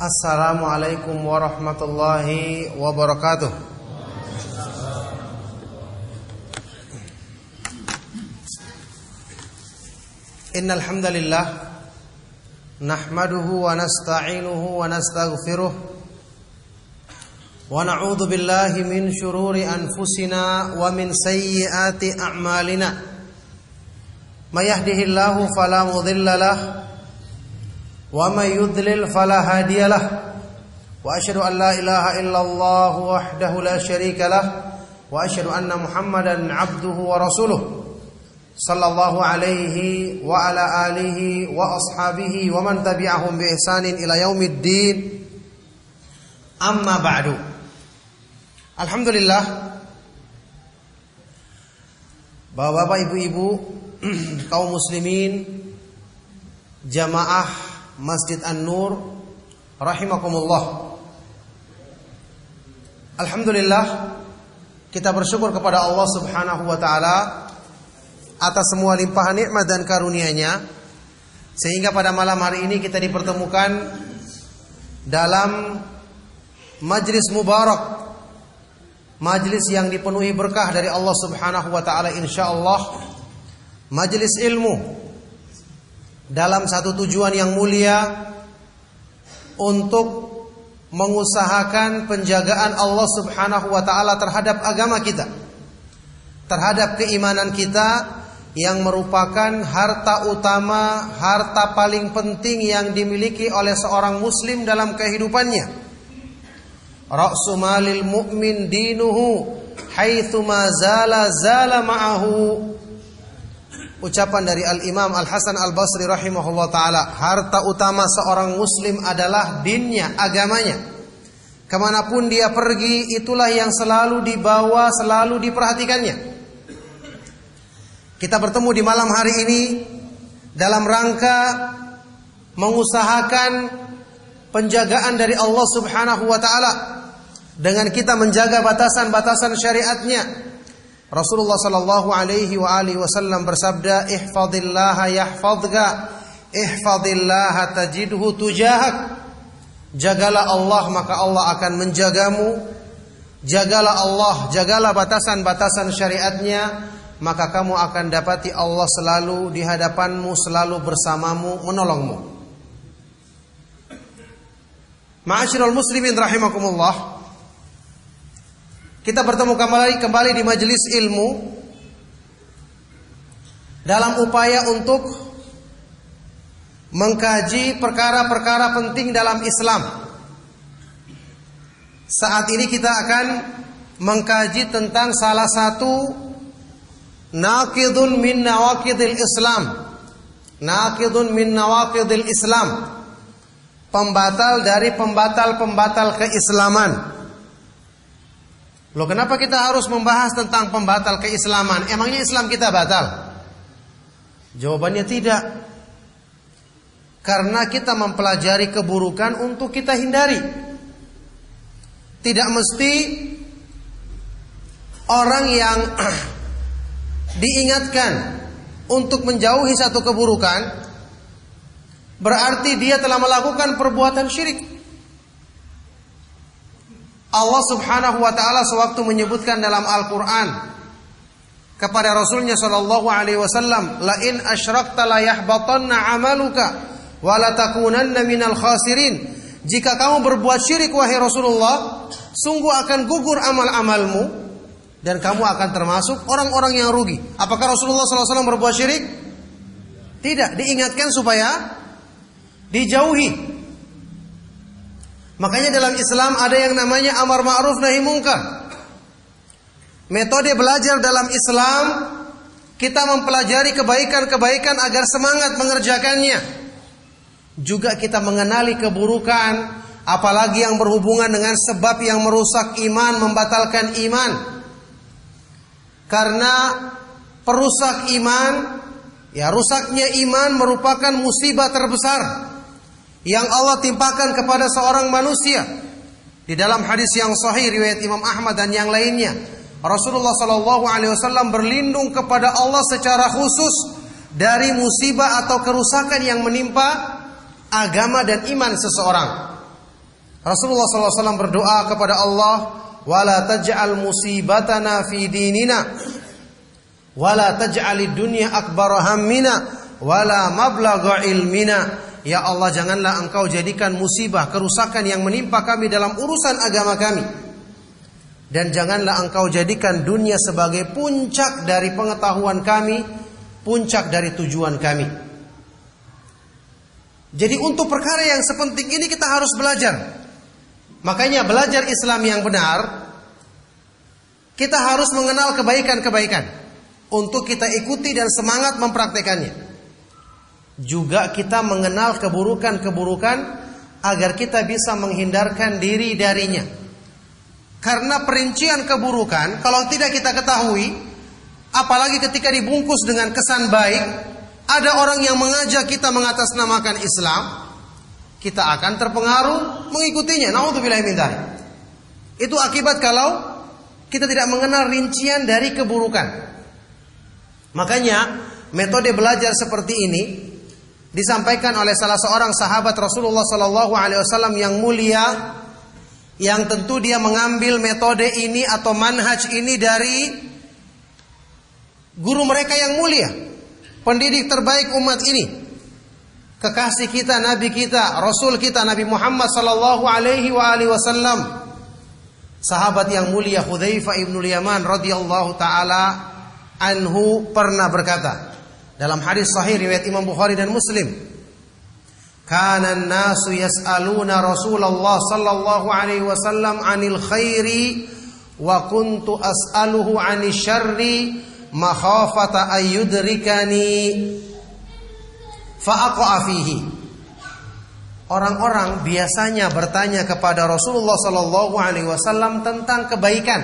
Assalamualaikum warahmatullahi wabarakatuh. Innal hamdalillah nahmaduhu wa nasta'inuhu wa nastaghfiruh wa na'udzu billahi min shururi anfusina wa min sayyiati a'malina. May yahdihillahu fala mudilla lahu wa may yudlil fala hadiya lahu wa asyhadu an la ilaha illallah wahdahu la syarika lahu wa asyhadu anna Muhammadan abduhu wa rasuluh sallallahu alaihi wa ala alihi wa ashabihi wa man tabi'ahum bi ihsanin ila yaumiddin. Amma ba'du. Alhamdulillah, Bapak-bapak, ibu-ibu, kaum muslimin, jamaah Masjid An-Nur rahimakumullah. Alhamdulillah, kita bersyukur kepada Allah Subhanahu wa taala atas semua limpahan nikmat dan karunia-Nya, sehingga pada malam hari ini kita dipertemukan dalam majlis mubarak, majlis yang dipenuhi berkah dari Allah Subhanahu wa taala insyaallah, majlis ilmu dalam satu tujuan yang mulia, untuk mengusahakan penjagaan Allah Subhanahu wa taala terhadap agama kita, terhadap keimanan kita yang merupakan harta utama, harta paling penting yang dimiliki oleh seorang muslim dalam kehidupannya. Ra'su malil mu'min dinuhu haitsu ma zala ma'ahu. Ucapan dari Al-Imam Al-Hasan Al-Basri rahimahullah ta'ala, harta utama seorang muslim adalah dinnya, agamanya. Kemanapun dia pergi, itulah yang selalu dibawa, selalu diperhatikannya. Kita bertemu di malam hari ini dalam rangka mengusahakan penjagaan dari Allah Subhanahu wa ta'ala, dengan kita menjaga batasan-batasan syariatnya. Rasulullah sallallahu alaihi wa alihi wasallam bersabda, "Ihfazillaha yahfazka, ihfazillaha tajidhu tujahak." Jagalah Allah maka Allah akan menjagamu. Jagalah Allah, jagalah batasan-batasan syariatnya, maka kamu akan dapati Allah selalu di hadapanmu, selalu bersamamu, menolongmu. Ma'asyiral muslimin rahimakumullah, kita bertemu kembali di majelis ilmu dalam upaya untuk mengkaji perkara-perkara penting dalam Islam. Saat ini kita akan mengkaji tentang salah satu naqidun min nawaqidil Islam. Naqidun min nawaqidil Islam. Pembatal dari pembatal-pembatal keislaman. Loh, kenapa kita harus membahas tentang pembatal keislaman? Emangnya Islam kita batal? Jawabannya tidak. Karena kita mempelajari keburukan untuk kita hindari. Tidak mesti orang yang diingatkan untuk menjauhi satu keburukan berarti dia telah melakukan perbuatan syirik. Allah Subhanahu wa taala sewaktu menyebutkan dalam Al-Qur'an kepada Rasulnya sallallahu alaihi wasallam, "La in asyrakta la yahbatanna 'amaluka wa la takunanna minal khasirin." Jika kamu berbuat syirik wahai Rasulullah, sungguh akan gugur amal-amalmu dan kamu akan termasuk orang-orang yang rugi. Apakah Rasulullah sallallahu alaihi wasallam berbuat syirik? Tidak, diingatkan supaya dijauhi. Makanya dalam Islam ada yang namanya amar ma'ruf nahi mungkar. Metode belajar dalam Islam, kita mempelajari kebaikan-kebaikan agar semangat mengerjakannya. Juga kita mengenali keburukan, apalagi yang berhubungan dengan sebab yang merusak iman, membatalkan iman. Karena perusak iman, ya rusaknya iman merupakan musibah terbesar yang Allah timpakan kepada seorang manusia. Di dalam hadis yang sahih riwayat Imam Ahmad dan yang lainnya, Rasulullah sallallahu alaihi wasallam berlindung kepada Allah secara khusus dari musibah atau kerusakan yang menimpa agama dan iman seseorang. Rasulullah SAW berdoa kepada Allah, wala taj'al musibatana fi dinina, wala taj'alid dunya akbar hammina, wala mablagha ilmina. Ya Allah, janganlah Engkau jadikan musibah, kerusakan yang menimpa kami dalam urusan agama kami, dan janganlah Engkau jadikan dunia sebagai puncak dari pengetahuan kami, puncak dari tujuan kami. Jadi untuk perkara yang sepenting ini kita harus belajar. Makanya belajar Islam yang benar, kita harus mengenal kebaikan-kebaikan untuk kita ikuti dan semangat mempraktekannya. Juga kita mengenal keburukan-keburukan agar kita bisa menghindarkan diri darinya. Karena perincian keburukan kalau tidak kita ketahui, apalagi ketika dibungkus dengan kesan baik, ada orang yang mengajak kita mengatasnamakan Islam, kita akan terpengaruh mengikutinya. Na'udzubillahi min dzalik. Itu akibat kalau kita tidak mengenal rincian dari keburukan. Makanya metode belajar seperti ini disampaikan oleh salah seorang sahabat Rasulullah SAW yang mulia, yang tentu dia mengambil metode ini atau manhaj ini dari guru mereka yang mulia, pendidik terbaik umat ini, kekasih kita, Nabi kita, Rasul kita, Nabi Muhammad sallallahu alaihi wasallam. Sahabat yang mulia Hudzaifah ibn Yaman radhiyallahu taala anhu pernah berkata dalam hadis sahih riwayat Imam Bukhari dan Muslim, kana an-nasu yas'aluna Rasulullah sallallahu alaihi wasallam 'anil khairi wa kuntu as'aluhu 'anil syarri makhafata ayyudrikani fa'aqa'a fihi. Orang-orang biasanya bertanya kepada Rasulullah sallallahu alaihi wasallam tentang kebaikan,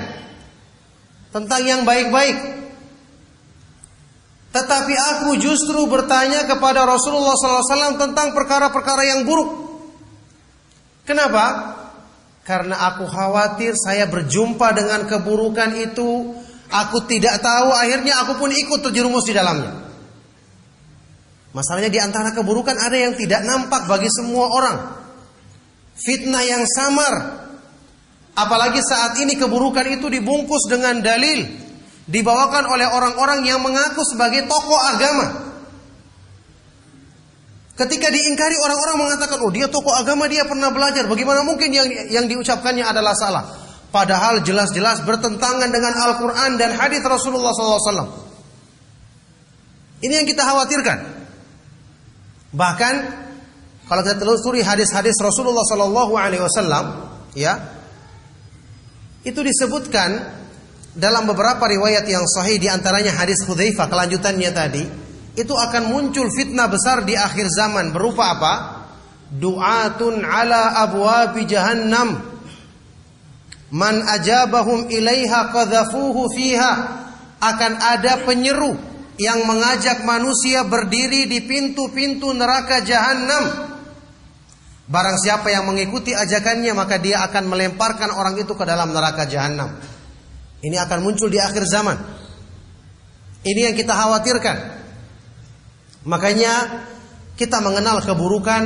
tentang yang baik-baik. Tetapi aku justru bertanya kepada Rasulullah sallallahu alaihi wasallam tentang perkara-perkara yang buruk. Kenapa? Karena aku khawatir saya berjumpa dengan keburukan itu, aku tidak tahu, akhirnya aku pun ikut terjerumus di dalamnya. Masalahnya di antara keburukan ada yang tidak nampak bagi semua orang. Fitnah yang samar. Apalagi saat ini keburukan itu dibungkus dengan dalil, dibawakan oleh orang-orang yang mengaku sebagai tokoh agama. Ketika diingkari, orang-orang mengatakan, oh dia tokoh agama, dia pernah belajar, bagaimana mungkin yang diucapkannya adalah salah. Padahal jelas-jelas bertentangan dengan Al-Quran dan hadits Rasulullah SAW. Ini yang kita khawatirkan. Bahkan kalau kita telusuri hadis-hadis Rasulullah SAW, ya, itu disebutkan dalam beberapa riwayat yang sahih, di antaranya hadis Hudzaifah kelanjutannya tadi, itu akan muncul fitnah besar di akhir zaman berupa apa? Du'atun ala abwabi jahannam man ajabahum ilaiha qadhafuhu fiha. Akan ada penyeru yang mengajak manusia berdiri di pintu-pintu neraka jahanam. Barang siapa yang mengikuti ajakannya, maka dia akan melemparkan orang itu ke dalam neraka jahanam. Ini akan muncul di akhir zaman. Ini yang kita khawatirkan. Makanya kita mengenal keburukan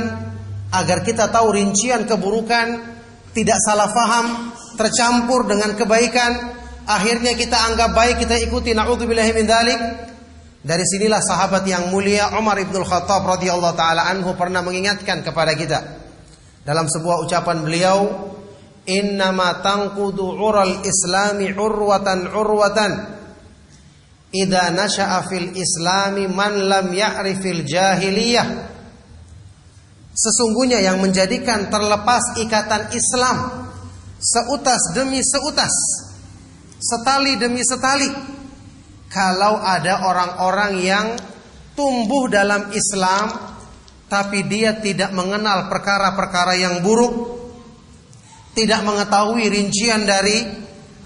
agar kita tahu rincian keburukan, tidak salah faham, tercampur dengan kebaikan, akhirnya kita anggap baik, kita ikuti. Na'udzubillahi min dzalik. Dari sinilah sahabat yang mulia Umar ibn Khattab radhiyallahu taala anhu pernah mengingatkan kepada kita dalam sebuah ucapan beliau, innama tanqudu ural islami urwatan idza nasha'a fil islami man lam ya'rifil jahiliyah. Sesungguhnya yang menjadikan terlepas ikatan Islam seutas demi seutas, setali demi setali, kalau ada orang-orang yang tumbuh dalam Islam tapi dia tidak mengenal perkara-perkara yang buruk, tidak mengetahui rincian dari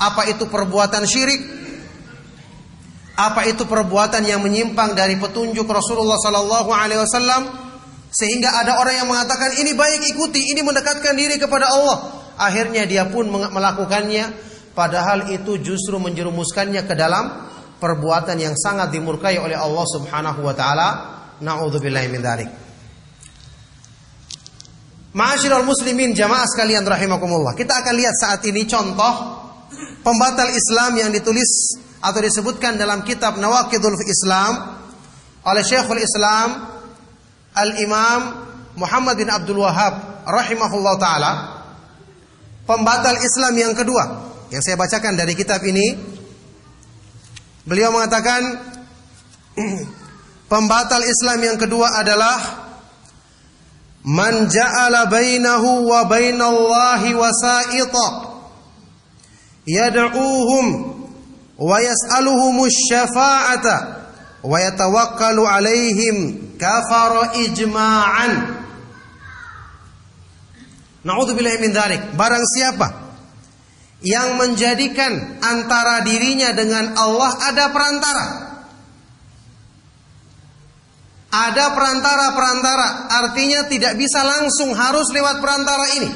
apa itu perbuatan syirik, apa itu perbuatan yang menyimpang dari petunjuk Rasulullah sallallahu alaihi wasallam, sehingga ada orang yang mengatakan ini baik ikuti, ini mendekatkan diri kepada Allah. Akhirnya dia pun melakukannya, padahal itu justru menjerumuskannya ke dalam perbuatan yang sangat dimurkai oleh Allah Subhanahu wa taala. Na'udzubillahi min dzalik. Ma'asyiral muslimin jamaah sekalian rahimakumullah. Kita akan lihat saat ini contoh pembatal Islam yang ditulis atau disebutkan dalam kitab Nawaqidul Islam oleh Syekhul Islam Al-Imam Muhammad bin Abdul Wahhab rahimahullah ta'ala. Pembatal Islam yang kedua yang saya bacakan dari kitab ini, beliau mengatakan pembatal Islam yang kedua adalah man ja'ala bainahu wa bainallahi wasa'ita yad'uuhum wa yas'aluhumus syafa'ata wa yatawakkalu 'alaihim kafara ijma'an. Na'udzubillahi min dzalik. Barang siapa yang menjadikan antara dirinya dengan Allah ada perantara. Ada perantara-perantara, artinya tidak bisa langsung, harus lewat perantara ini.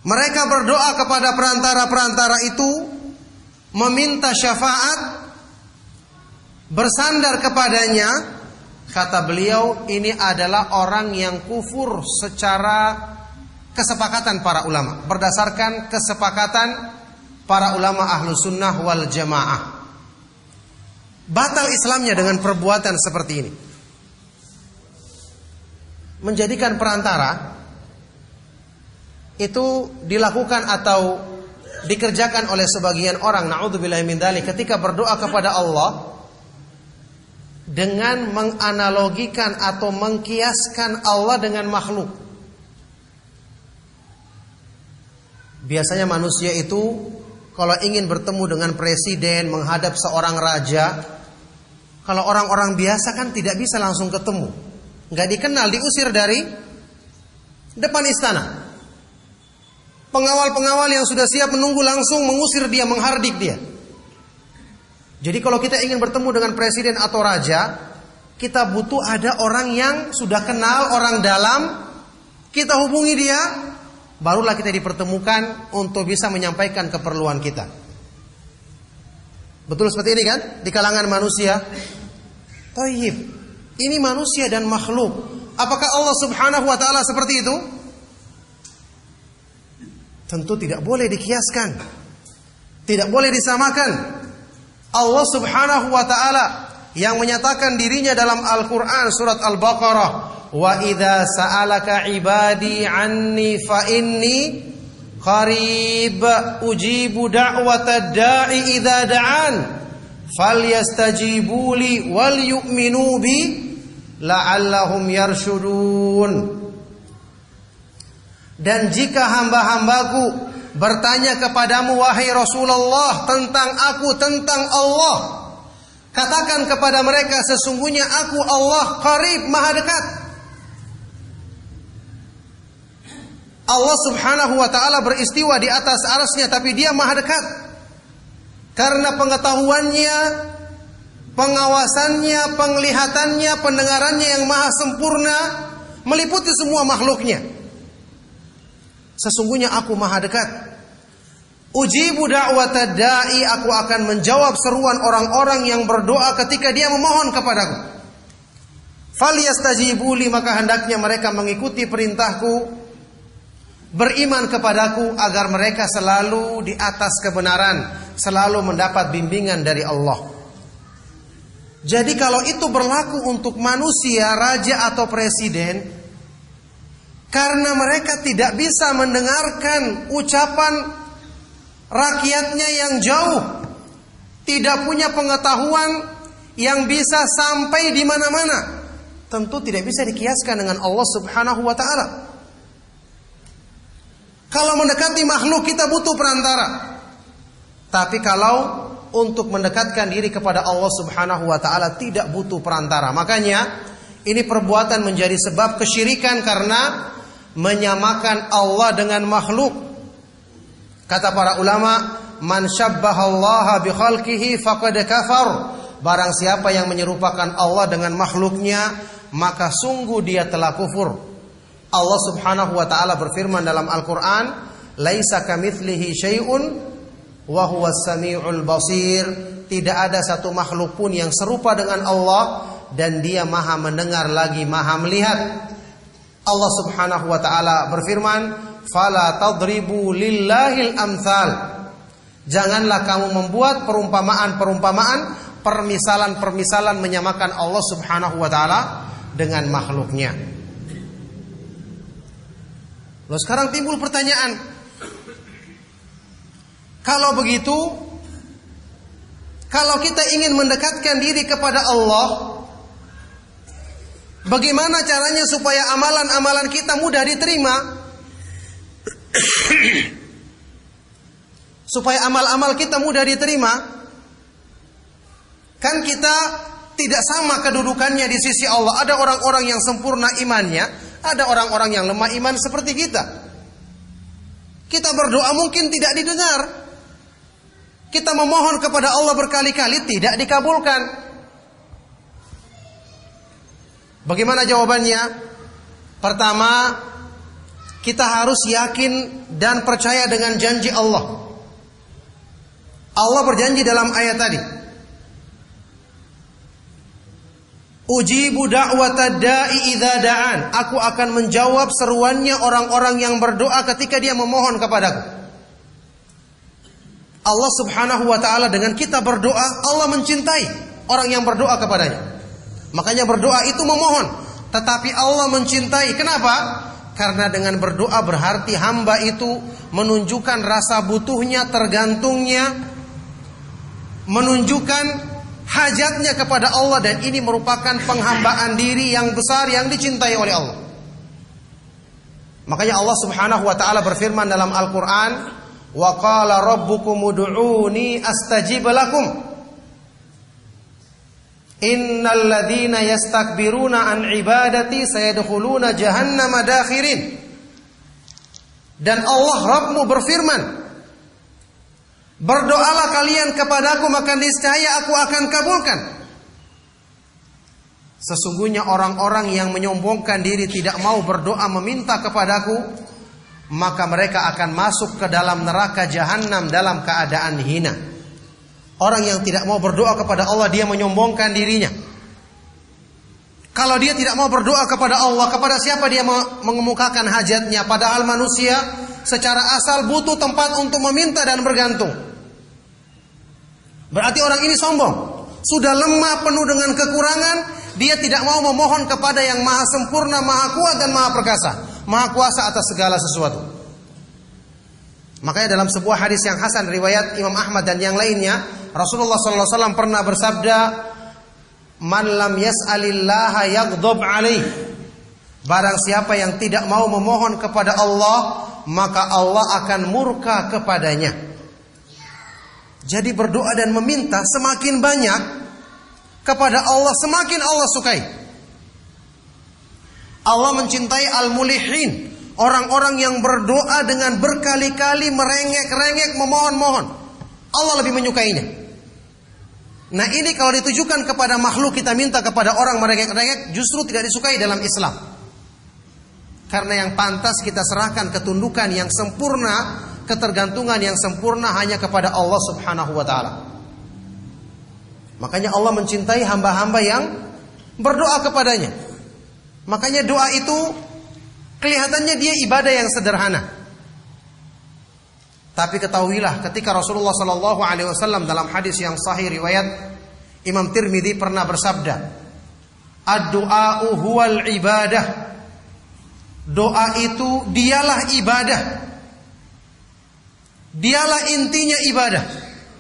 Mereka berdoa kepada perantara-perantara itu, meminta syafaat, bersandar kepadanya. Kata beliau, ini adalah orang yang kufur secara kesepakatan para ulama, berdasarkan kesepakatan para ulama ahlu sunnah wal jamaah. Batal Islamnya dengan perbuatan seperti ini. Menjadikan perantara itu dilakukan atau dikerjakan oleh sebagian orang, na'udzubillahi min dzalik, ketika berdoa kepada Allah dengan menganalogikan atau mengkiaskan Allah dengan makhluk. Biasanya manusia itu kalau ingin bertemu dengan presiden, menghadap seorang raja, kalau orang-orang biasa kan tidak bisa langsung ketemu, nggak dikenal, diusir dari depan istana. Pengawal-pengawal yang sudah siap menunggu langsung mengusir dia, menghardik dia. Jadi kalau kita ingin bertemu dengan presiden atau raja, kita butuh ada orang yang sudah kenal, orang dalam, kita hubungi dia, barulah kita dipertemukan untuk bisa menyampaikan keperluan kita. Betul seperti ini kan? Di kalangan manusia. Thayyib. Ini manusia dan makhluk. Apakah Allah subhanahu wa ta'ala seperti itu? Tentu tidak boleh dikiaskan. Tidak boleh disamakan. Allah subhanahu wa ta'ala yang menyatakan dirinya dalam Al-Quran surat Al-Baqarah, wa idza sa'alaka ibadi anni fa inni qarib ujibu da'watad da'i idza da'an falyastajibu li wal yu'minu bi la'allahum yarshudun. Dan jika hamba-hambaku bertanya kepadamu wahai Rasulullah tentang aku, tentang Allah, katakan kepada mereka sesungguhnya aku Allah qarib, maha dekat. Allah subhanahu wa ta'ala beristiwa di atas arsy-Nya, tapi dia maha dekat. Karena pengetahuannya, pengawasannya, penglihatannya, pendengarannya yang maha sempurna, meliputi semua makhluknya. Sesungguhnya aku maha dekat. Ujibu da'watad da'i, aku akan menjawab seruan orang-orang yang berdoa ketika dia memohon kepadaku. Falyastajibuli, maka hendaknya mereka mengikuti perintahku, beriman kepadaku agar mereka selalu di atas kebenaran, selalu mendapat bimbingan dari Allah. Jadi kalau itu berlaku untuk manusia, raja atau presiden, karena mereka tidak bisa mendengarkan ucapan rakyatnya yang jauh, tidak punya pengetahuan yang bisa sampai di mana-mana, tentu tidak bisa dikiaskan dengan Allah subhanahu wa ta'ala. Kalau mendekati makhluk kita butuh perantara. Tapi kalau untuk mendekatkan diri kepada Allah subhanahu wa ta'ala tidak butuh perantara. Makanya ini perbuatan menjadi sebab kesyirikan karena menyamakan Allah dengan makhluk. Kata para ulama, man syabbahallaha bi khalqihi faqad kafar. Barang siapa yang menyerupakan Allah dengan makhluknya, maka sungguh dia telah kufur. Allah subhanahu wa ta'ala berfirman dalam Al-Quran, laisa kamitslihi syai'un wa huwas sami'ul basir. Tidak ada satu makhluk pun yang serupa dengan Allah, dan dia maha mendengar lagi maha melihat. Allah Subhanahu wa taala berfirman, "Fala tadribu lillahil amthal." Janganlah kamu membuat perumpamaan-perumpamaan, permisalan-permisalan menyamakan Allah Subhanahu wa taala dengan makhluknya. Lalu sekarang timbul pertanyaan, kalau begitu, kalau kita ingin mendekatkan diri kepada Allah, bagaimana caranya supaya amalan-amalan kita mudah diterima? Supaya amal-amal kita mudah diterima. Kan kita tidak sama kedudukannya di sisi Allah. Ada orang-orang yang sempurna imannya, ada orang-orang yang lemah iman seperti kita. Kita berdoa mungkin tidak didengar. Kita memohon kepada Allah berkali-kali tidak dikabulkan. Bagaimana jawabannya? Pertama, kita harus yakin dan percaya dengan janji Allah. Allah berjanji dalam ayat tadi, "Ujibu da'watad da'i idza da'an." Aku akan menjawab seruannya orang-orang yang berdoa ketika dia memohon kepadaku. Allah Subhanahu wa taala dengan kita berdoa, Allah mencintai orang yang berdoa kepadanya. Makanya berdoa itu memohon, tetapi Allah mencintai. Kenapa? Karena dengan berdoa berarti hamba itu menunjukkan rasa butuhnya, tergantungnya, menunjukkan hajatnya kepada Allah, dan ini merupakan penghambaan diri yang besar yang dicintai oleh Allah. Makanya Allah Subhanahu wa taala berfirman dalam Al-Qur'an, "Wa qala rabbukum ud'uni astajib lakum." Innal ladzina yastakbiruna an ibadati sayadkhuluna jahannama dakhirin. Dan Allah Rabbmu berfirman, "Berdoalah kalian kepadaku, maka niscaya aku akan kabulkan." Sesungguhnya orang-orang yang menyombongkan diri, tidak mau berdoa meminta kepadaku, maka mereka akan masuk ke dalam neraka jahanam dalam keadaan hina. Orang yang tidak mau berdoa kepada Allah, dia menyombongkan dirinya. Kalau dia tidak mau berdoa kepada Allah, kepada siapa dia mengemukakan hajatnya? Padahal manusia secara asal butuh tempat untuk meminta dan bergantung. Berarti orang ini sombong, sudah lemah, penuh dengan kekurangan. Dia tidak mau memohon kepada yang maha sempurna, maha kuat dan maha perkasa, maha kuasa atas segala sesuatu. Makanya dalam sebuah hadis yang hasan riwayat Imam Ahmad dan yang lainnya, Rasulullah SAW pernah bersabda, "Man lam yas'alillaha yaghdab alaih." Barang siapa yang tidak mau memohon kepada Allah, maka Allah akan murka kepadanya. Jadi berdoa dan meminta semakin banyak kepada Allah, semakin Allah sukai. Allah mencintai al-mulihin, orang-orang yang berdoa dengan berkali-kali merengek-rengek memohon-mohon. Allah lebih menyukainya. Nah ini kalau ditujukan kepada makhluk, kita minta kepada orang merengek-rengek, justru tidak disukai dalam Islam. Karena yang pantas kita serahkan ketundukan yang sempurna, ketergantungan yang sempurna hanya kepada Allah Subhanahu wa taala. Makanya Allah mencintai hamba-hamba yang berdoa kepadanya. Makanya doa itu kelihatannya dia ibadah yang sederhana. Tapi ketahuilah, ketika Rasulullah SAW dalam hadis yang sahih riwayat Imam Tirmidzi pernah bersabda, "Ad-du'a'u huwal ibadah." Doa itu dialah ibadah. Dialah intinya ibadah.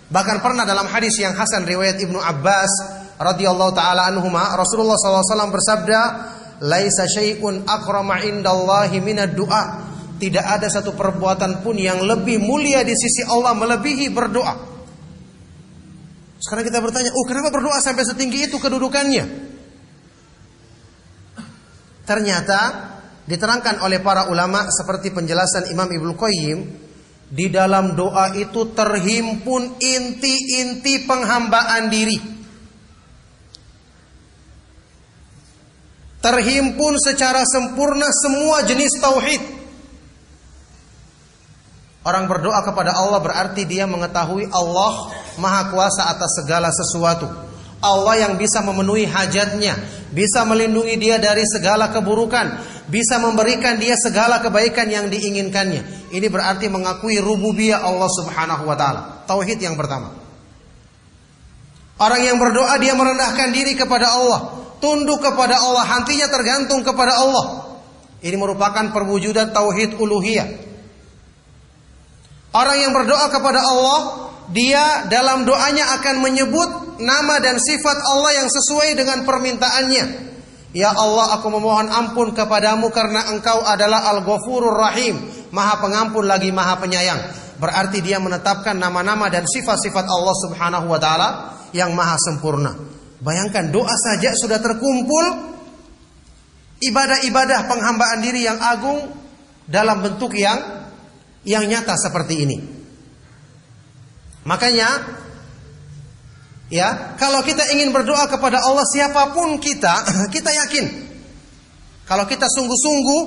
Bahkan pernah dalam hadis yang hasan riwayat Ibnu Abbas radhiyallahu taala anhuma, Rasulullah SAW bersabda, "Laisa syai'un akrama indallahi minad du'a." Tidak ada satu perbuatan pun yang lebih mulia di sisi Allah melebihi berdoa. Sekarang kita bertanya, kenapa berdoa sampai setinggi itu kedudukannya? Ternyata diterangkan oleh para ulama seperti penjelasan Imam Ibnu Qayyim, di dalam doa itu terhimpun inti-inti penghambaan diri. Terhimpun secara sempurna semua jenis tauhid. Orang berdoa kepada Allah berarti dia mengetahui Allah maha kuasa atas segala sesuatu. Allah yang bisa memenuhi hajatnya, bisa melindungi dia dari segala keburukan, bisa memberikan dia segala kebaikan yang diinginkannya. Ini berarti mengakui rububiyah Allah Subhanahu wa taala. Tauhid yang pertama. Orang yang berdoa dia merendahkan diri kepada Allah, tunduk kepada Allah, hatinya tergantung kepada Allah. Ini merupakan perwujudan tauhid uluhiyah. Orang yang berdoa kepada Allah, dia dalam doanya akan menyebut nama dan sifat Allah yang sesuai dengan permintaannya. Ya Allah, aku memohon ampun kepadamu karena Engkau adalah Al-Ghafurur Rahim, Maha Pengampun lagi Maha Penyayang. Berarti dia menetapkan nama-nama dan sifat-sifat Allah Subhanahu wa taala yang maha sempurna. Bayangkan, doa saja sudah terkumpul ibadah-ibadah penghambaan diri yang agung dalam bentuk yang nyata seperti ini. Makanya ya, kalau kita ingin berdoa kepada Allah siapapun kita yakin kalau kita sungguh-sungguh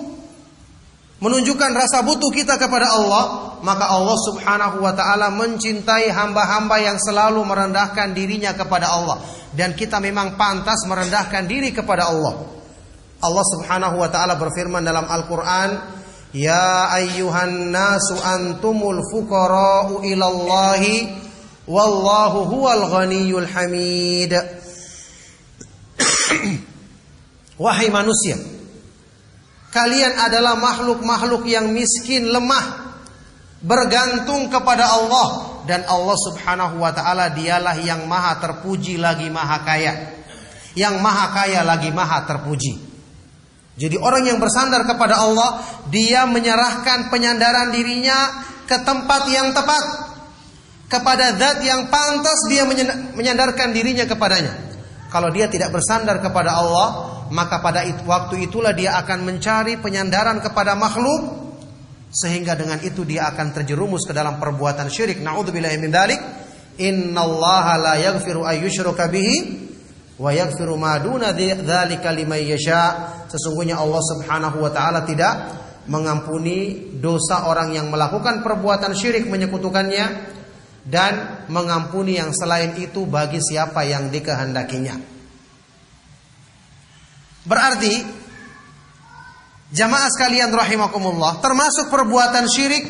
menunjukkan rasa butuh kita kepada Allah, maka Allah Subhanahu wa taala mencintai hamba-hamba yang selalu merendahkan dirinya kepada Allah, dan kita memang pantas merendahkan diri kepada Allah. Allah Subhanahu wa taala berfirman dalam Al-Qur'an, "Ya ayyuhan nasu antumul fuqara'u ilallahi wallahu huwal ghaniyyul hamid." Wahai manusia, kalian adalah makhluk-makhluk yang miskin, lemah, bergantung kepada Allah, dan Allah Subhanahu wa taala dialah yang maha terpuji lagi maha kaya. Yang maha kaya lagi maha terpuji. Jadi orang yang bersandar kepada Allah, dia menyerahkan penyandaran dirinya ke tempat yang tepat, kepada zat yang pantas dia menyandarkan dirinya kepadanya. Kalau dia tidak bersandar kepada Allah, maka pada waktu itulah dia akan mencari penyandaran kepada makhluk, sehingga dengan itu dia akan terjerumus ke dalam perbuatan syirik. Na'udzubillahi min dzalik. Innallaha la yaghfiru ayyushraka bihi wa yaghfiru ma duna dzalika liman yasha. Sesungguhnya Allah Subhanahu wa taala tidak mengampuni dosa orang yang melakukan perbuatan syirik menyekutukannya, dan mengampuni yang selain itu bagi siapa yang dikehendakinya. Berarti jamaah sekalian rahimakumullah, termasuk perbuatan syirik,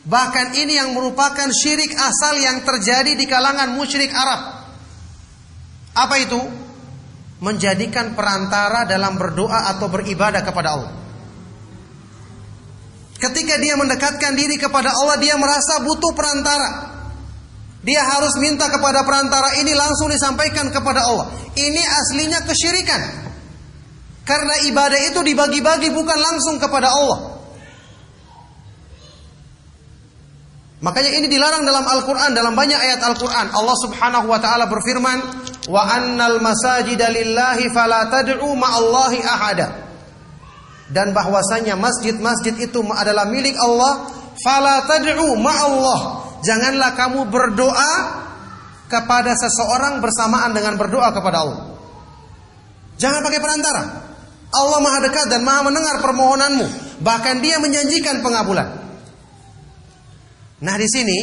bahkan ini yang merupakan syirik asal yang terjadi di kalangan musyrik Arab. Apa itu? Menjadikan perantara dalam berdoa atau beribadah kepada Allah. Ketika dia mendekatkan diri kepada Allah, dia merasa butuh perantara. Dia harus minta kepada perantara ini langsung disampaikan kepada Allah. Ini aslinya kesyirikan. Karena ibadah itu dibagi-bagi bukan langsung kepada Allah. Makanya ini dilarang dalam Al-Quran, dalam banyak ayat Al-Quran. Allah Subhanahu wa ta'ala berfirman, "Wa annal masajida lillahi fala tad'u ma'allahi ahada." Dan bahwasanya masjid-masjid itu adalah milik Allah, fala tad'u ma'allah. Janganlah kamu berdoa kepada seseorang bersamaan dengan berdoa kepada Allah. Jangan pakai perantara. Allah maha dekat dan maha mendengar permohonanmu. Bahkan dia menjanjikan pengabulan. Nah di sini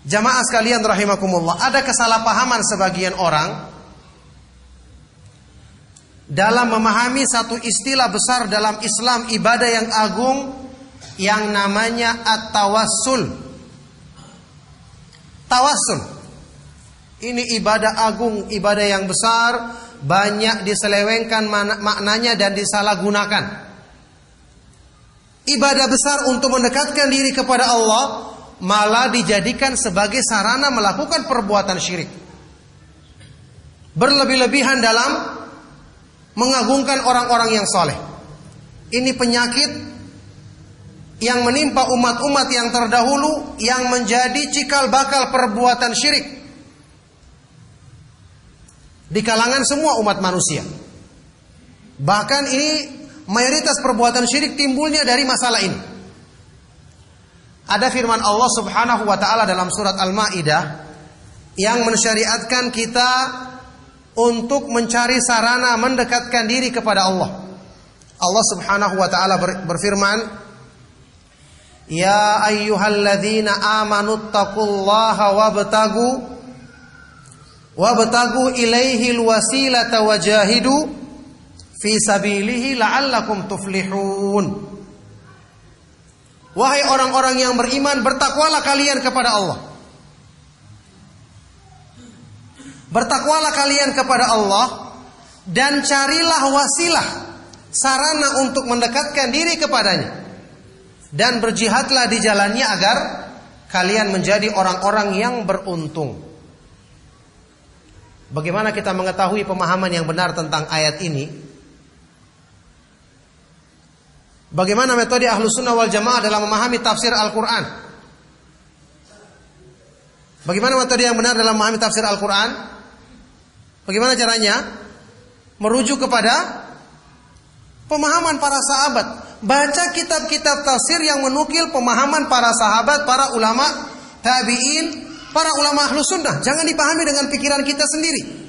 jamaah sekalian rahimakumullah, ada kesalahpahaman sebagian orang dalam memahami satu istilah besar dalam Islam, ibadah yang agung yang namanya at-tawassul. Tawassul ini ibadah agung, ibadah yang besar, banyak diselewengkan maknanya dan disalahgunakan. Ibadah besar untuk mendekatkan diri kepada Allah malah dijadikan sebagai sarana melakukan perbuatan syirik. Berlebih-lebihan dalam mengagungkan orang-orang yang soleh. Ini penyakit yang menimpa umat-umat yang terdahulu, yang menjadi cikal bakal perbuatan syirik di kalangan semua umat manusia. Bahkan ini mayoritas perbuatan syirik timbulnya dari masalah ini. Ada firman Allah Subhanahu wa taala dalam surat Al-Maidah yang mensyariatkan kita untuk mencari sarana mendekatkan diri kepada Allah. Allah Subhanahu wa taala berfirman, "Ya ayyuhalladzina amanu taqullaha Wabtagu ilaihil wasilata wajahidu fi sabilihi la'allakum tuflihun. Wahai orang-orang yang beriman, bertakwalah kalian kepada Allah. Bertakwalah kalian kepada Allah dan carilah wasilah, sarana untuk mendekatkan diri kepadanya. Dan berjihadlah di jalannya agar kalian menjadi orang-orang yang beruntung. Bagaimana kita mengetahui pemahaman yang benar tentang ayat ini? Bagaimana metode Ahlus Sunnah wal Jamaah dalam memahami tafsir Al-Quran? Bagaimana metode yang benar dalam memahami tafsir Al-Quran? Bagaimana caranya? Merujuk kepada pemahaman para sahabat. Baca kitab-kitab tafsir yang menukil pemahaman para sahabat, para ulama tabi'in, para ulama Ahlus Sunnah. Jangan dipahami dengan pikiran kita sendiri.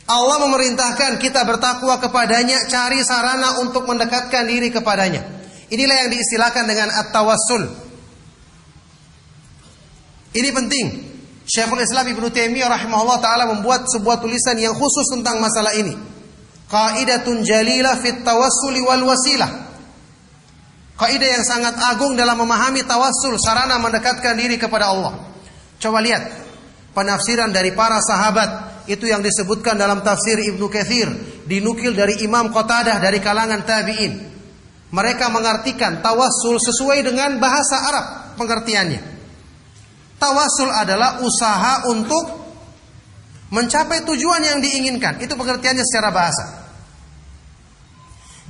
Allah memerintahkan kita bertakwa kepadanya, cari sarana untuk mendekatkan diri kepadanya. Inilah yang diistilahkan dengan at-tawassul. Ini penting. Syekhul Islam Ibnu Taimiyah rahimahullah ta'ala membuat sebuah tulisan yang khusus tentang masalah ini. Qaidatun jalilah fit tawassuli wal wasilah. Kaidah yang sangat agung dalam memahami tawassul, sarana mendekatkan diri kepada Allah. Coba lihat penafsiran dari para sahabat. Itu yang disebutkan dalam tafsir Ibnu Katsir, dinukil dari Imam Qatadah dari kalangan tabi'in. Mereka mengartikan tawassul sesuai dengan bahasa Arab pengertiannya. Tawassul adalah usaha untuk mencapai tujuan yang diinginkan. Itu pengertiannya secara bahasa.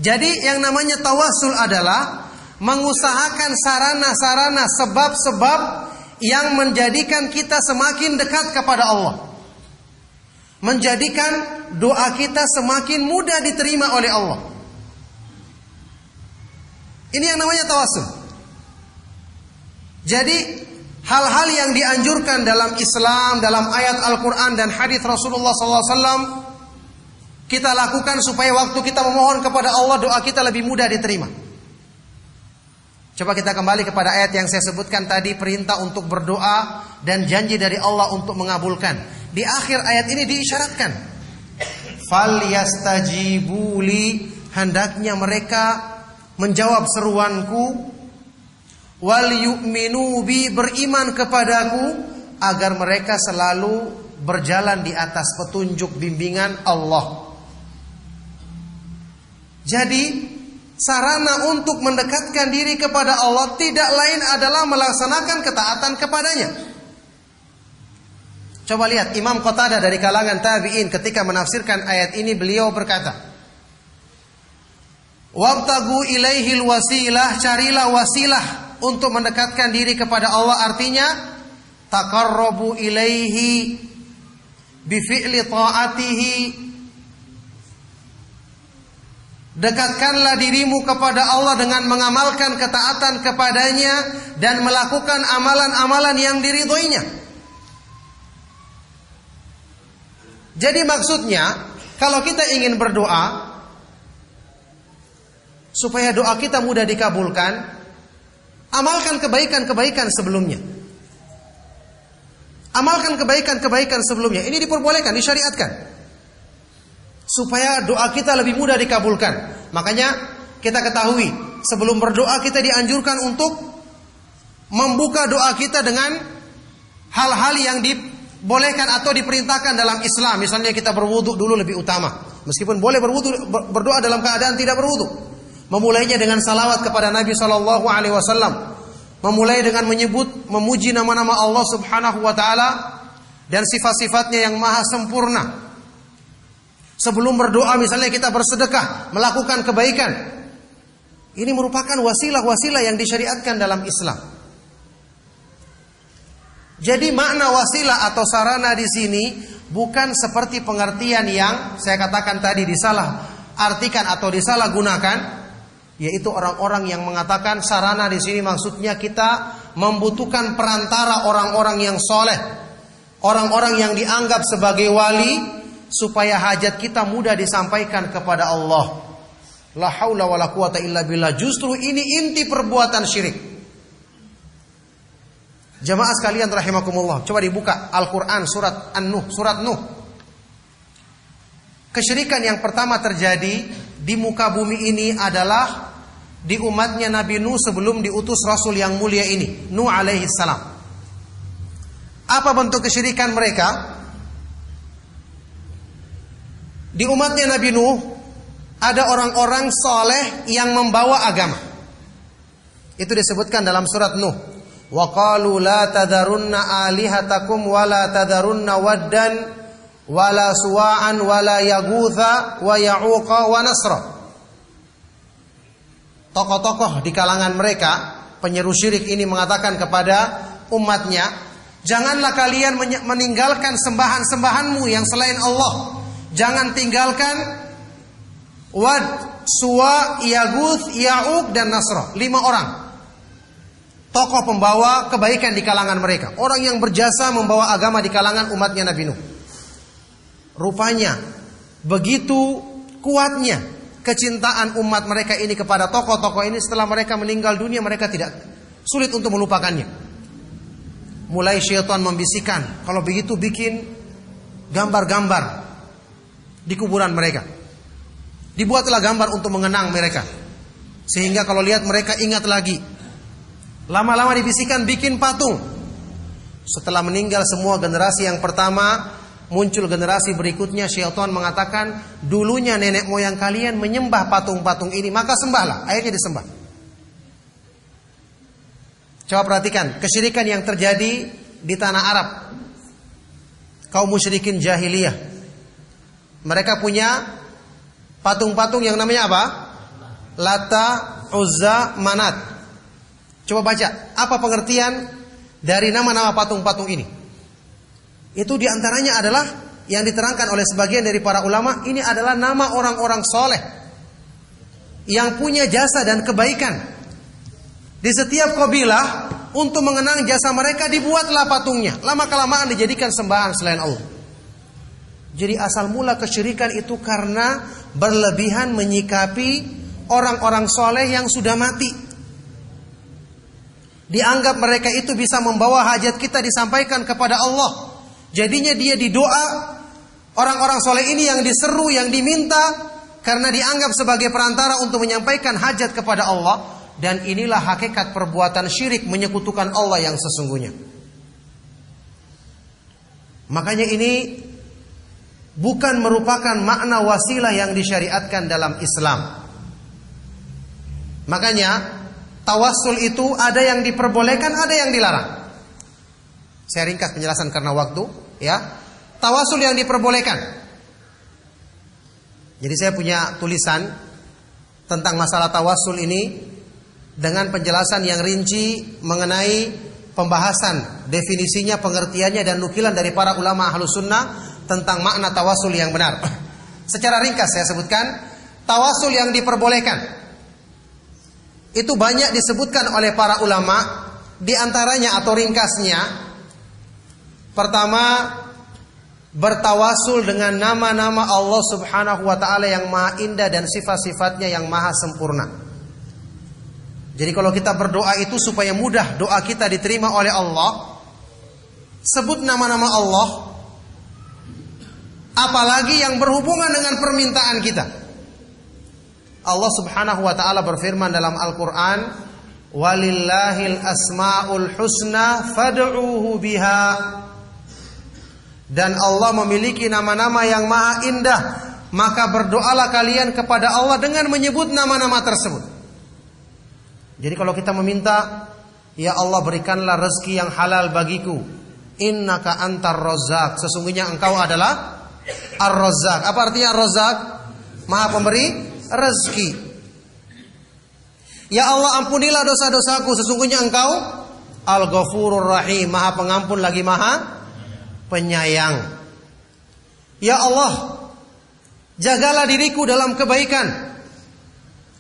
Jadi yang namanya tawassul adalah mengusahakan sarana-sarana, sebab-sebab yang menjadikan kita semakin dekat kepada Allah. Menjadikan doa kita semakin mudah diterima oleh Allah. Ini yang namanya tawassul. Jadi hal-hal yang dianjurkan dalam Islam, dalam ayat Al-Quran dan hadis Rasulullah SAW, kita lakukan supaya waktu kita memohon kepada Allah, doa kita lebih mudah diterima. Coba kita kembali kepada ayat yang saya sebutkan tadi, perintah untuk berdoa dan janji dari Allah untuk mengabulkan. Di akhir ayat ini diisyaratkan, falyastajibuli, hendaknya mereka menjawab seruanku, wal yu'minu bi, beriman kepadaku, agar mereka selalu berjalan di atas petunjuk bimbingan Allah. Jadi sarana untuk mendekatkan diri kepada Allah tidak lain adalah melaksanakan ketaatan kepadanya. Coba lihat Imam Qatadah dari kalangan tabi'in ketika menafsirkan ayat ini, beliau berkata, wabtagu ilaihil wasilah, carilah wasilah untuk mendekatkan diri kepada Allah. Artinya taqarrabu ilaihi bifi'li ta'atihi, dekatkanlah dirimu kepada Allah dengan mengamalkan ketaatan kepadanya dan melakukan amalan-amalan yang diridhoinya. Jadi maksudnya, kalau kita ingin berdoa supaya doa kita mudah dikabulkan, amalkan kebaikan-kebaikan sebelumnya. Amalkan kebaikan-kebaikan sebelumnya. Ini diperbolehkan, disyariatkan, supaya doa kita lebih mudah dikabulkan. Makanya kita ketahui, sebelum berdoa kita dianjurkan untuk membuka doa kita dengan hal-hal yang dibolehkan atau diperintahkan dalam Islam. Misalnya kita berwudu dulu lebih utama. Meskipun boleh berdoa dalam keadaan tidak berwudu. Memulainya dengan salawat kepada Nabi SAW. Memulai dengan memuji nama-nama Allah Subhanahu wa Ta'ala dan sifat-sifatnya yang maha sempurna. Sebelum berdoa misalnya kita bersedekah, melakukan kebaikan. Ini merupakan wasilah-wasilah yang disyariatkan dalam Islam. Jadi makna wasilah atau sarana di sini bukan seperti pengertian yang saya katakan tadi disalah artikan atau disalah gunakan, yaitu orang-orang yang mengatakan sarana di sini maksudnya kita membutuhkan perantara orang-orang yang soleh, orang-orang yang dianggap sebagai wali, supaya hajat kita mudah disampaikan kepada Allah. La haula wala quwata illa billah. Justru ini inti perbuatan syirik. Jamaah sekalian rahimakumullah, coba dibuka Al-Quran surat An-Nuh, surat Nuh. Kesyirikan yang pertama terjadi di muka bumi ini adalah di umatnya Nabi Nuh sebelum diutus Rasul yang mulia ini, Nuh alaihi salam. Apa bentuk kesyirikan mereka? Di umatnya Nabi Nuh ada orang-orang soleh yang membawa agama. Itu disebutkan dalam surat Nuh. Wa qalu la tadarunna alihatakum wa la tadarunna waddan wa la suwa'an wa la yaghutha wa ya'uqa wa nasra. Tokoh-tokoh di kalangan mereka, penyeru syirik ini mengatakan kepada umatnya, janganlah kalian meninggalkan sembahan-sembahanmu yang selain Allah. Jangan tinggalkan Wad, Suwa, Yaguth, Ya'uq dan Nasra. 5 orang tokoh pembawa kebaikan di kalangan mereka, orang yang berjasa membawa agama di kalangan umatnya Nabi Nuh. Rupanya begitu kuatnya kecintaan umat mereka ini kepada tokoh-tokoh ini, setelah mereka meninggal dunia mereka tidak sulit untuk melupakannya. Mulai syaitan membisikkan, kalau begitu bikin gambar-gambar di kuburan mereka. Dibuatlah gambar untuk mengenang mereka, sehingga kalau lihat mereka ingat lagi. Lama-lama dibisikkan bikin patung. Setelah meninggal semua generasi yang pertama, muncul generasi berikutnya. Syaitan mengatakan, dulunya nenek moyang kalian menyembah patung-patung ini, maka sembahlah. Akhirnya disembah. Coba perhatikan kesyirikan yang terjadi di tanah Arab. Kaum musyrikin jahiliyah, mereka punya patung-patung yang namanya apa? Lata, Uzza, Manat. Coba baca, apa pengertian dari nama-nama patung-patung ini? Itu diantaranya adalah yang diterangkan oleh sebagian dari para ulama, ini adalah nama orang-orang soleh yang punya jasa dan kebaikan. Di setiap kabilah, untuk mengenang jasa mereka dibuatlah patungnya. Lama-kelamaan dijadikan sembahan selain Allah. Jadi asal mula kesyirikan itu karena berlebihan menyikapi orang-orang soleh yang sudah mati. Dianggap mereka itu bisa membawa hajat kita disampaikan kepada Allah. Jadinya dia didoa, orang-orang soleh ini yang diseru, yang diminta, karena dianggap sebagai perantara untuk menyampaikan hajat kepada Allah. Dan inilah hakikat perbuatan syirik, menyekutukan Allah yang sesungguhnya. Makanya ini bukan merupakan makna wasilah yang disyariatkan dalam Islam. Makanya tawassul itu ada yang diperbolehkan, ada yang dilarang. Saya ringkas penjelasan karena waktu, ya. Tawassul yang diperbolehkan. Jadi saya punya tulisan tentang masalah tawassul ini dengan penjelasan yang rinci mengenai pembahasan definisinya, pengertiannya dan nukilan dari para ulama Ahlus Sunnah tentang makna tawassul yang benar. Secara ringkas saya sebutkan, tawassul yang diperbolehkan itu banyak disebutkan oleh para ulama. Di antaranya atau ringkasnya, pertama, bertawasul dengan nama-nama Allah Subhanahu wa ta'ala yang maha indah dan sifat-sifatnya yang maha sempurna. Jadi kalau kita berdoa itu supaya mudah doa kita diterima oleh Allah, sebut nama-nama Allah, apalagi yang berhubungan dengan permintaan kita. Allah Subhanahu wa ta'ala berfirman dalam Al-Quran, walillahil asma'ul husna fad'uhu biha. Dan Allah memiliki nama-nama yang maha indah, maka berdoalah kalian kepada Allah dengan menyebut nama-nama tersebut. Jadi kalau kita meminta, ya Allah berikanlah rezeki yang halal bagiku, innaka antar razzaq, sesungguhnya engkau adalah ar-razzaq. Apa artinya ar-razzaq? Maha pemberi rezeki. Ya Allah ampunilah dosa-dosaku, sesungguhnya engkau al-ghafurur rahim, maha pengampun lagi maha penyayang. Ya Allah, jagalah diriku dalam kebaikan,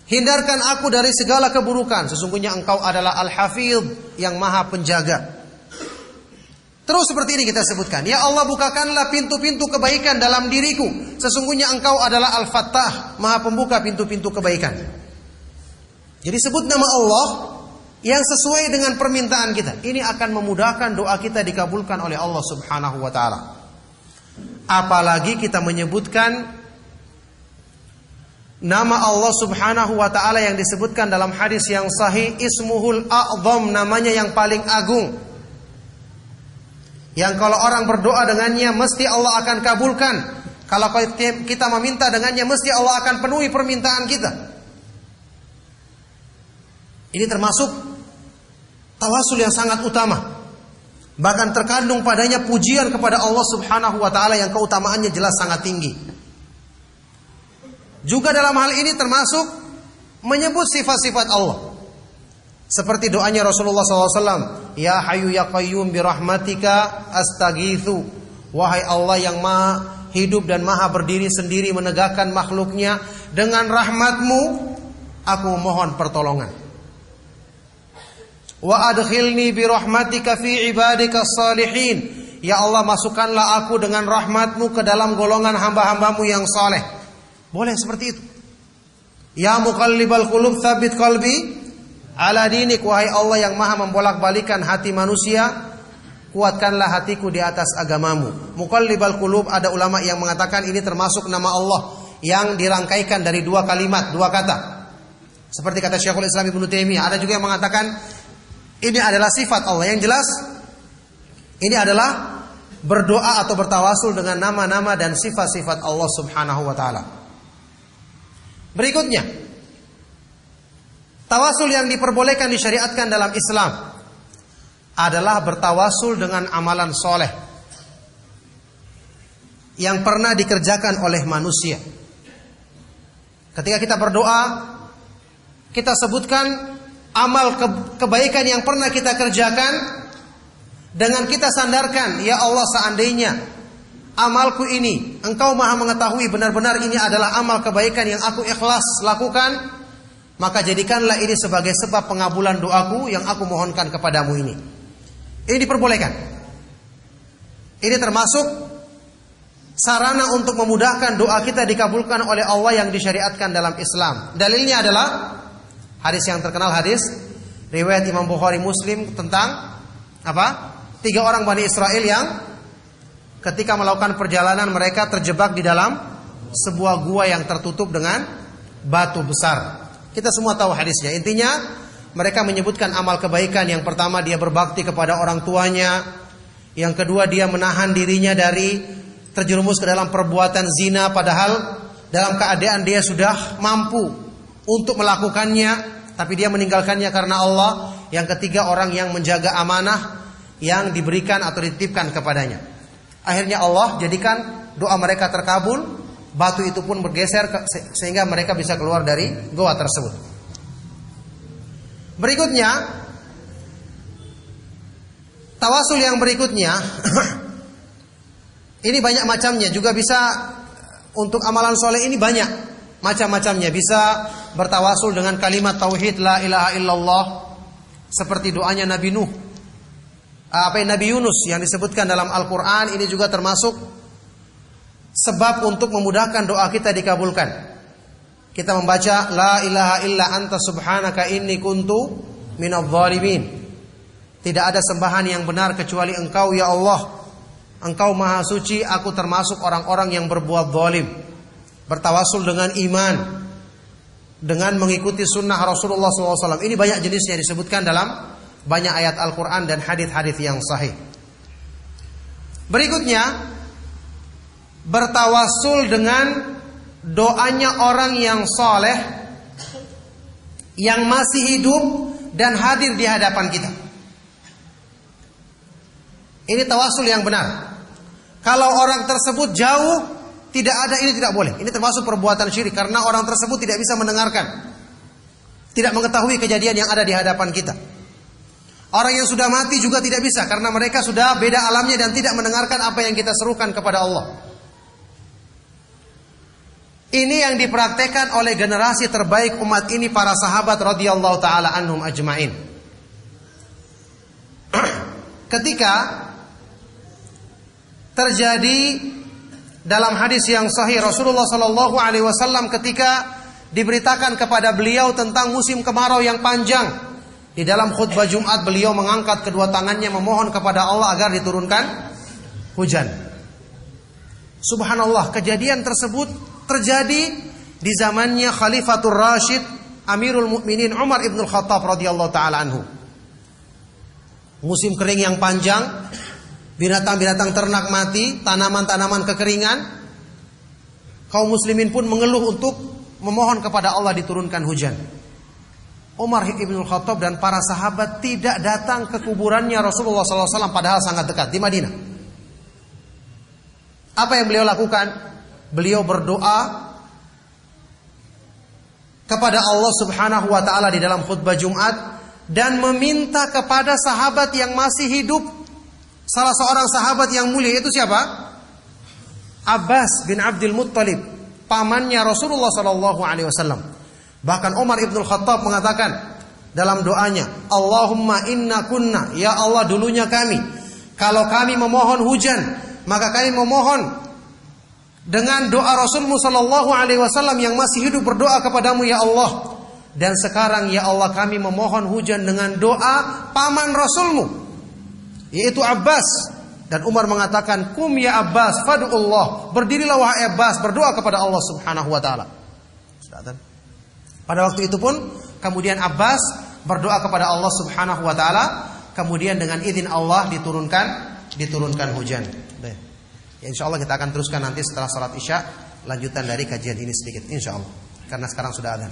hindarkan aku dari segala keburukan, sesungguhnya engkau adalah al-hafidh, yang maha penjaga. Terus seperti ini kita sebutkan, ya Allah bukakanlah pintu-pintu kebaikan dalam diriku, sesungguhnya engkau adalah al-fattah, maha pembuka pintu-pintu kebaikan. Jadi sebut nama Allah yang sesuai dengan permintaan kita. Ini akan memudahkan doa kita dikabulkan oleh Allah Subhanahu wa taala. Apalagi kita menyebutkan nama Allah Subhanahu wa taala yang disebutkan dalam hadis yang sahih, Ismuhul A'zam, namanya yang paling agung. Yang kalau orang berdoa dengannya mesti Allah akan kabulkan. Kalau kita meminta dengannya mesti Allah akan penuhi permintaan kita. Ini termasuk tawasul yang sangat utama. Bahkan terkandung padanya pujian kepada Allah Subhanahu wa taala yang keutamaannya jelas sangat tinggi. Juga dalam hal ini termasuk menyebut sifat-sifat Allah. Seperti doanya Rasulullah SAW, Ya Hayyu Ya Qayyum birahmatika astaghitsu. Wahai Allah yang maha hidup dan maha berdiri sendiri menegakkan makhluknya, dengan rahmatmu aku mohon pertolongan. Wa adkhilni birahmatika fi ibadika salihin. Ya Allah, masukkanlah aku dengan rahmatmu ke dalam golongan hamba-hambamu yang saleh. Boleh seperti itu. Ya muqallibal qulub tsabit qalbi ala dinik. Wahai Allah yang maha membolak-balikan hati manusia, kuatkanlah hatiku di atas agamamu. Muqallibal qulub, ada ulama yang mengatakan ini termasuk nama Allah yang dirangkaikan dari dua kalimat, dua kata. Seperti kata Syekhul Islam Ibnu Taimiyah. Ada juga yang mengatakan ini adalah sifat Allah. Yang jelas ini adalah berdoa atau bertawasul dengan nama-nama dan sifat-sifat Allah Subhanahu wa taala. Berikutnya, tawasul yang diperbolehkan disyariatkan dalam Islam adalah bertawasul dengan amalan soleh yang pernah dikerjakan oleh manusia. Ketika kita berdoa, kita sebutkan amal kebaikan yang pernah kita kerjakan dengan kita sandarkan, ya Allah, seandainya amalku ini Engkau maha mengetahui benar-benar ini adalah amal kebaikan yang aku ikhlas lakukan, maka jadikanlah ini sebagai sebab pengabulan doaku yang aku mohonkan kepadamu ini. Ini diperbolehkan. Ini termasuk sarana untuk memudahkan doa kita dikabulkan oleh Allah yang disyariatkan dalam Islam. Dalilnya adalah hadis yang terkenal, hadis riwayat Imam Bukhari Muslim tentang apa? 3 orang Bani Israel yang ketika melakukan perjalanan mereka terjebak di dalam sebuah gua yang tertutup dengan batu besar. Kita semua tahu hadisnya. Intinya mereka menyebutkan amal kebaikan. Yang pertama dia berbakti kepada orang tuanya. Yang kedua dia menahan dirinya dari terjerumus ke dalam perbuatan zina padahal dalam keadaan dia sudah mampu untuk melakukannya, tapi dia meninggalkannya karena Allah. Yang ketiga orang yang menjaga amanah yang diberikan atau dititipkan kepadanya. Akhirnya Allah jadikan doa mereka terkabul, batu itu pun bergeser sehingga mereka bisa keluar dari goa tersebut. Berikutnya, tawasul yang berikutnya, ini banyak macamnya, juga bisa untuk amalan soleh ini banyak macam-macamnya. Bisa bertawasul dengan kalimat tauhid la ilaha illallah, seperti doanya Nabi Nuh. Nabi Yunus yang disebutkan dalam Al-Quran, ini juga termasuk sebab untuk memudahkan doa kita dikabulkan. Kita membaca la ilaha illa anta subhanaka inni kuntu minadh dhalimin. Tidak ada sembahan yang benar kecuali Engkau ya Allah. Engkau maha suci, aku termasuk orang-orang yang berbuat zalim. Bertawasul dengan iman, dengan mengikuti sunnah Rasulullah SAW. Ini banyak jenisnya disebutkan dalam banyak ayat Al-Quran dan hadits-hadits yang sahih. Berikutnya, bertawasul dengan doanya orang yang soleh yang masih hidup dan hadir di hadapan kita. Ini tawasul yang benar. Kalau orang tersebut jauh, tidak ada, ini tidak boleh. Ini termasuk perbuatan syirik karena orang tersebut tidak bisa mendengarkan, tidak mengetahui kejadian yang ada di hadapan kita. Orang yang sudah mati juga tidak bisa karena mereka sudah beda alamnya dan tidak mendengarkan apa yang kita serukan kepada Allah. Ini yang dipraktekkan oleh generasi terbaik umat ini, para sahabat radhiyallahu taala anhum ajmain. Ketika terjadi dalam hadis yang sahih, Rasulullah sallallahu alaihi wasallam ketika diberitakan kepada beliau tentang musim kemarau yang panjang Di dalam khutbah Jumat beliau mengangkat kedua tangannya memohon kepada Allah agar diturunkan hujan. Subhanallah, kejadian tersebut terjadi di zamannya Khalifatul Rasyid Amirul Mukminin Umar ibn Khattab radhiyallahu taala anhu. Musim kering yang panjang, binatang-binatang ternak mati, tanaman-tanaman kekeringan. Kaum muslimin pun mengeluh untuk memohon kepada Allah diturunkan hujan. Umar ibn Khattab dan para sahabat tidak datang ke kuburannya Rasulullah SAW padahal sangat dekat di Madinah. Apa yang beliau lakukan? Beliau berdoa kepada Allah Subhanahu wa taala di dalam khutbah Jumat dan meminta kepada sahabat yang masih hidup. Salah seorang sahabat yang mulia itu siapa? Abbas bin Abdul Muttalib, pamannya Rasulullah sallallahu alaihi wasallam. Bahkan Umar ibn Khattab mengatakan dalam doanya, Allahumma inna kunna, ya Allah dulunya kami, kalau kami memohon hujan, maka kami memohon dengan doa Rasulmu sallallahu alaihi wasallam yang masih hidup berdoa kepadamu ya Allah. Dan sekarang ya Allah kami memohon hujan dengan doa paman Rasulmu, yaitu Abbas. Dan Umar mengatakan, kum ya Abbas fad'ullah, berdirilah wahai Abbas, berdoa kepada Allah Subhanahu wa taala. Pada waktu itu pun kemudian Abbas berdoa kepada Allah Subhanahu wa taala, kemudian dengan izin Allah diturunkan hujan. Ya, insyaallah kita akan teruskan nanti setelah salat Isya lanjutan dari kajian ini sedikit insyaallah. Karena sekarang sudah adzan.